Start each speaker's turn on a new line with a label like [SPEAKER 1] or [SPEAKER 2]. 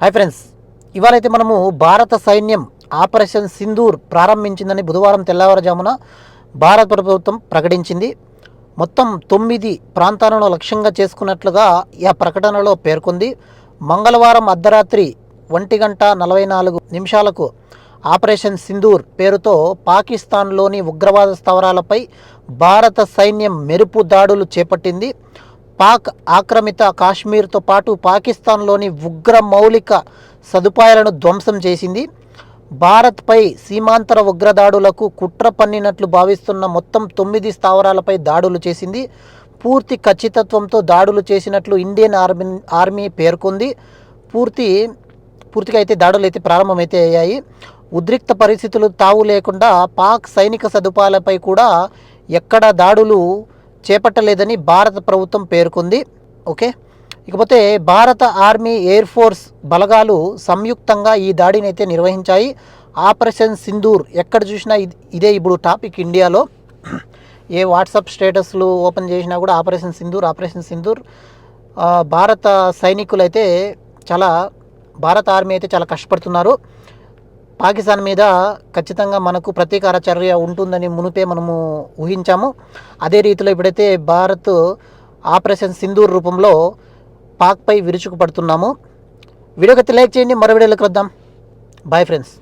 [SPEAKER 1] Hi friends, ఇవాళైతే మనము భారత సైన్యం ఆపరేషన్ సింధూర్ ప్రారంభించిందని బుధవారం తెల్లవారుజామున భారత ప్రభుత్వం ప్రకటించింది. మొత్తం 9 ప్రాంతాలను లక్ష్యంగా చేసుకున్నట్లుగా ఈ ప్రకటనలో పేర్కొంది. మంగళవారం అర్ధరాత్రి 1:44 ఆపరేషన్ సింధూర్ పేరుతో పాకిస్తాన్లోని ఉగ్రవాద స్థావరాలపై భారత సైన్యం మెరుపు దాడులు చేపట్టింది. పాక్ ఆక్రమిత కాశ్మీర్తో పాటు పాకిస్తాన్లోని ఉగ్ర మౌలిక సదుపాయాలను ధ్వంసం చేసింది. భారత్పై సీమాంతర ఉగ్రదాడులకు కుట్ర పన్నినట్లు భావిస్తున్న మొత్తం 9 స్థావరాలపై దాడులు చేసింది. పూర్తి ఖచ్చితత్వంతో దాడులు చేసినట్లు ఇండియన్ ఆర్మీ పేర్కొంది. పూర్తిగా అయితే దాడులు అయితే ప్రారంభమైతే అయ్యాయి. ఉద్రిక్త పరిస్థితులు తావు లేకుండా పాక్ సైనిక సదుపాయాలపై కూడా ఎక్కడా దాడులు చేపట్టలేదని భారత ప్రభుత్వం పేర్కొంది. ఓకే, ఇకపోతే భారత ఆర్మీ ఎయిర్ ఫోర్స్ బలగాలు సంయుక్తంగా ఈ దాడిని అయితే నిర్వహించాయి. ఆపరేషన్ సింధూర్ ఎక్కడ చూసినా ఇదే ఇప్పుడు టాపిక్ ఇండియాలో. ఏ వాట్సాప్ స్టేటస్లు ఓపెన్ చేసినా కూడా ఆపరేషన్ సింధూర్. భారత సైనికులు అయితే భారత ఆర్మీ అయితే చాలా కష్టపడుతున్నారు. పాకిస్తాన్ మీద ఖచ్చితంగా మనకు ప్రతీకార చర్య ఉంటుందని మునుపే మనము ఊహించాము. అదే రీతిలో ఇప్పుడైతే భారత్ ఆపరేషన్ సింధూర్ రూపంలో పాక్పై విరుచుకుపడుతున్నాము. వీడియోకి లైక్ చేయండి, మరో వీడియోలోకి వద్దాం. Bye friends.